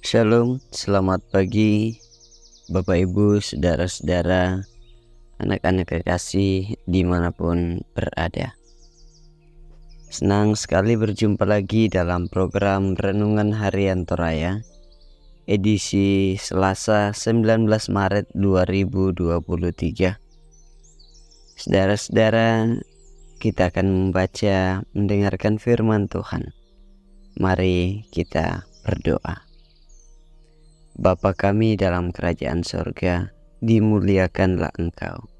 Shalom, selamat pagi Bapak Ibu, saudara-saudara, anak-anak kekasih dimanapun berada. Senang sekali berjumpa lagi dalam program Renungan Harian Toraya, edisi Selasa 19 Maret 2023. Saudara-saudara, kita akan mendengarkan firman Tuhan. Mari kita berdoa. Bapa kami dalam kerajaan sorga, dimuliakanlah Engkau.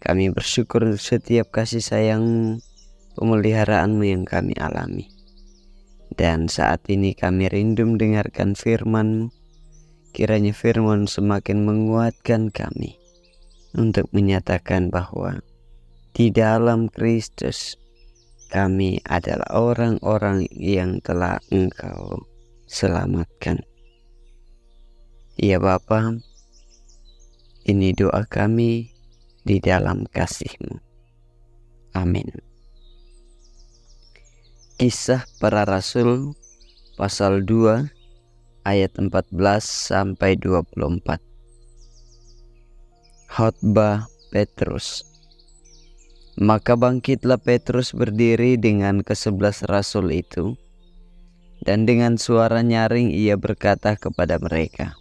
Kami bersyukur untuk setiap kasih sayang pemeliharaanmu yang kami alami. Dan saat ini kami rindu mendengarkan firman-Mu. Kiranya firman semakin menguatkan kami untuk menyatakan bahwa di dalam Kristus kami adalah orang-orang yang telah Engkau selamatkan. Ya Bapa, ini doa kami di dalam kasih-Mu. Amin. Kisah Para Rasul pasal 2 ayat 14 sampai 24. Khotbah Petrus. Maka bangkitlah Petrus berdiri dengan ke-11 rasul itu, dan dengan suara nyaring ia berkata kepada mereka,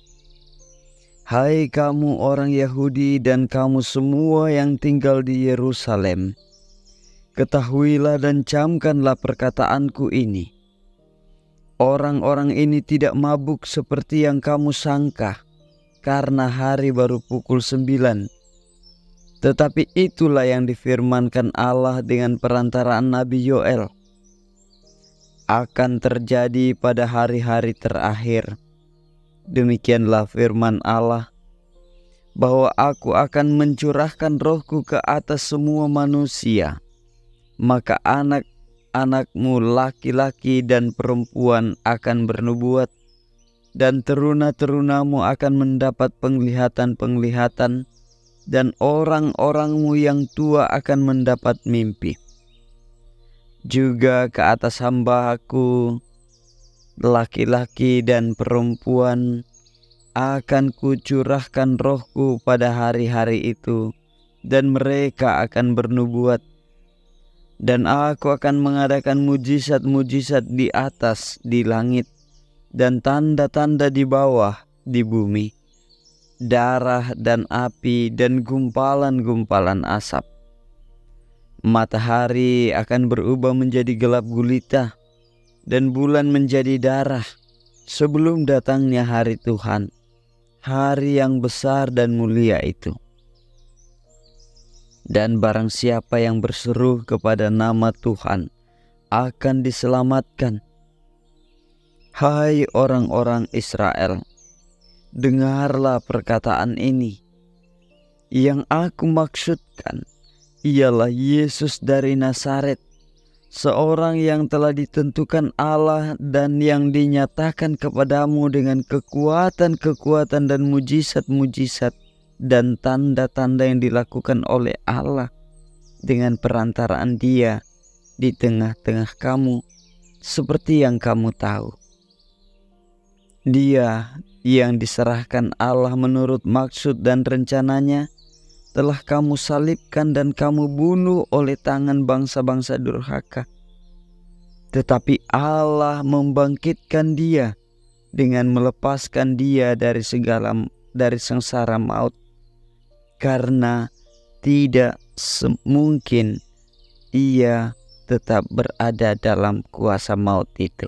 "Hai kamu orang Yahudi dan kamu semua yang tinggal di Yerusalem, ketahuilah dan camkanlah perkataanku ini. Orang-orang ini tidak mabuk seperti yang kamu sangka, karena hari baru pukul 9. Tetapi itulah yang difirmankan Allah dengan perantaraan Nabi Yoel. Akan terjadi pada hari-hari terakhir. Demikianlah firman Allah, bahwa aku akan mencurahkan rohku ke atas semua manusia. Maka anak-anakmu laki-laki dan perempuan akan bernubuat, dan teruna-terunamu akan mendapat penglihatan-penglihatan, dan orang-orangmu yang tua akan mendapat mimpi. Juga ke atas hamba-Ku, laki-laki dan perempuan, akan kucurahkan rohku pada hari-hari itu, dan mereka akan bernubuat. Dan aku akan mengadakan mujizat-mujizat di atas, di langit, dan tanda-tanda di bawah, di bumi, darah dan api dan gumpalan-gumpalan asap. Matahari akan berubah menjadi gelap gulita, dan bulan menjadi darah, sebelum datangnya hari Tuhan, hari yang besar dan mulia itu. Dan barang siapa yang berseru kepada nama Tuhan akan diselamatkan. Hai orang-orang Israel, dengarlah perkataan ini. Yang aku maksudkan ialah Yesus dari Nazaret, seorang yang telah ditentukan Allah dan yang dinyatakan kepadamu dengan kekuatan-kekuatan dan mujizat-mujizat dan tanda-tanda yang dilakukan oleh Allah dengan perantaraan Dia di tengah-tengah kamu, seperti yang kamu tahu. Dia yang diserahkan Allah menurut maksud dan rencananya telah kamu salibkan dan kamu bunuh oleh tangan bangsa-bangsa durhaka. Tetapi Allah membangkitkan Dia dengan melepaskan Dia dari sengsara maut, karena tidak mungkin Ia tetap berada dalam kuasa maut itu.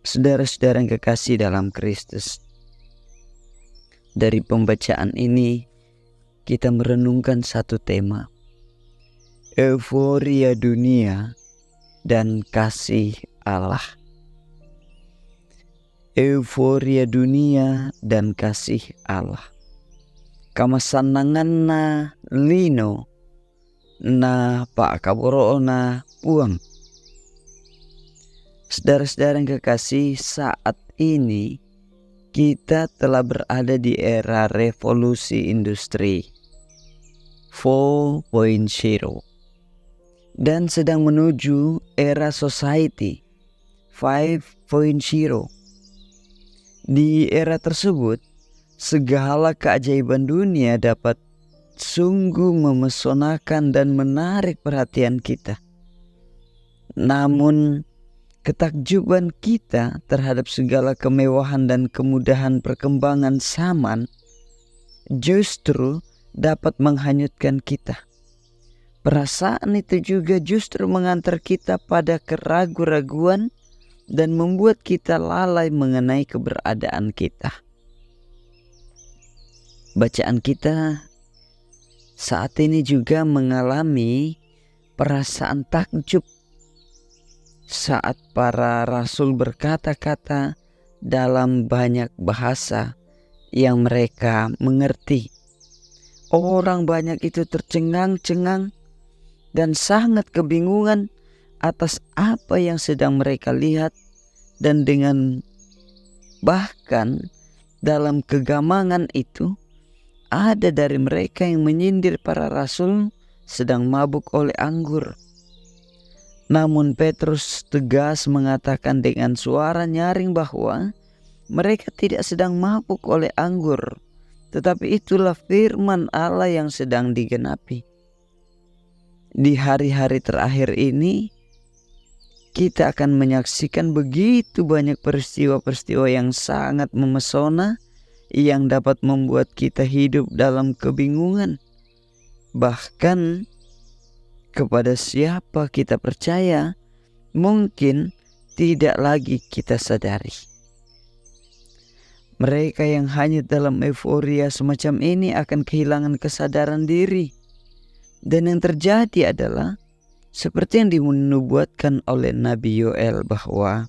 Saudara-saudara yang kekasih dalam Kristus, dari pembacaan ini kita merenungkan satu tema, euforia dunia dan kasih Allah. Euforia dunia dan kasih Allah. Kamasanangan na lino na paakaboro na puang. Saudara-saudara yang kekasih, saat ini kita telah berada di era revolusi industri 4.0 dan sedang menuju era society 5.0 Di era tersebut, segala keajaiban dunia dapat sungguh memesonakan dan menarik perhatian kita. Namun, ketakjuban kita terhadap segala kemewahan dan kemudahan perkembangan zaman justru dapat menghanyutkan kita. Perasaan itu juga justru mengantar kita pada keraguan-raguan dan membuat kita lalai mengenai keberadaan kita. Bacaan kita saat ini juga mengalami perasaan takjub saat para rasul berkata-kata dalam banyak bahasa yang mereka mengerti. Orang banyak itu tercengang-cengang dan sangat kebingungan atas apa yang sedang mereka lihat, dan dengan bahkan dalam kegamangan itu ada dari mereka yang menyindir para rasul sedang mabuk oleh anggur. Namun Petrus tegas mengatakan dengan suara nyaring bahwa mereka tidak sedang mabuk oleh anggur, tetapi itulah firman Allah yang sedang digenapi. Di hari-hari terakhir ini, kita akan menyaksikan begitu banyak peristiwa-peristiwa yang sangat memesona yang dapat membuat kita hidup dalam kebingungan. Bahkan kepada siapa kita percaya mungkin tidak lagi kita sadari. Mereka yang hanyut dalam euforia semacam ini akan kehilangan kesadaran diri. Dan yang terjadi adalah seperti yang dinubuatkan oleh Nabi Yoel bahwa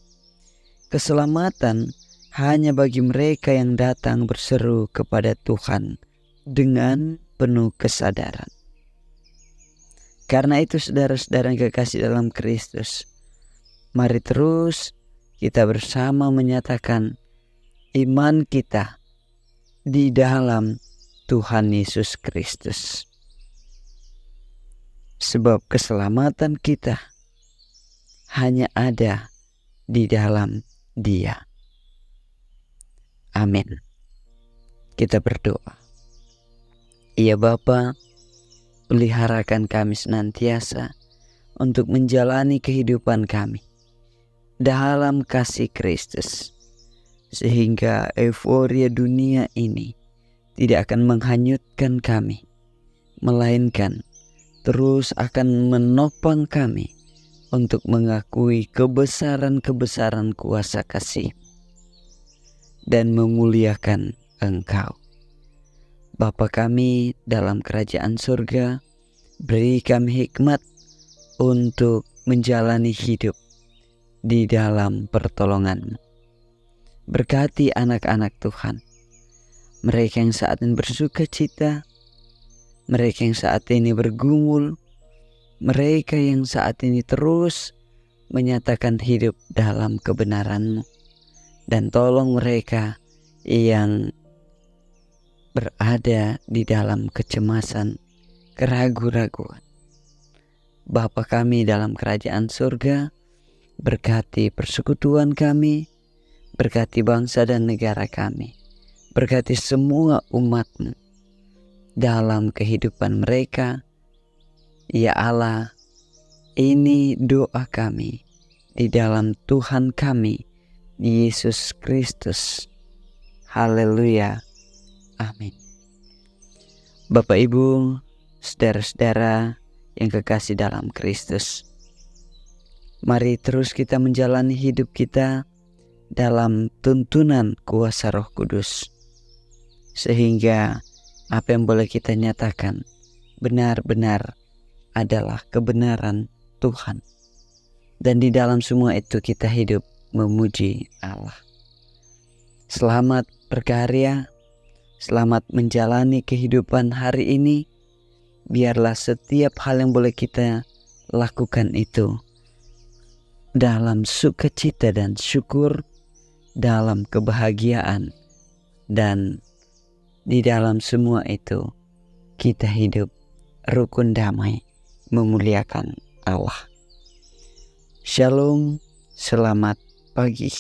keselamatan hanya bagi mereka yang datang berseru kepada Tuhan dengan penuh kesadaran. Karena itu saudara-saudara yang kekasih dalam Kristus, mari terus kita bersama menyatakan iman kita di dalam Tuhan Yesus Kristus. Sebab keselamatan kita hanya ada di dalam Dia. Amin. Kita berdoa. Ya Bapa, peliharakan kami senantiasa untuk menjalani kehidupan kami dalam kasih Kristus, sehingga euforia dunia ini tidak akan menghanyutkan kami, melainkan terus akan menopang kami untuk mengakui kebesaran-kebesaran kuasa kasih dan memuliakan Engkau. Bapa kami dalam kerajaan surga, beri kami hikmat untuk menjalani hidup di dalam pertolongan-Mu. Berkati anak-anak Tuhan, mereka yang saat ini bersuka cita, mereka yang saat ini bergumul, mereka yang saat ini terus menyatakan hidup dalam kebenaran-Mu. Dan tolong mereka yang berada di dalam kecemasan, keraguan-raguan. Bapa kami dalam kerajaan surga, berkati persekutuan kami, berkati bangsa dan negara kami, berkati semua umat-Mu dalam kehidupan mereka. Ya Allah, ini doa kami di dalam Tuhan kami, Yesus Kristus. Haleluya. Amin. Bapak Ibu, saudara-saudara yang kekasih dalam Kristus, mari terus kita menjalani hidup kita dalam tuntunan kuasa Roh Kudus, sehingga apa yang boleh kita nyatakan benar-benar adalah kebenaran Tuhan. Dan di dalam semua itu kita hidup memuji Allah. Selamat berkarya, selamat menjalani kehidupan hari ini. Biarlah setiap hal yang boleh kita lakukan itu dalam sukacita dan syukur, dalam kebahagiaan, dan di dalam semua itu kita hidup rukun damai, memuliakan Allah. Shalom, selamat pagi.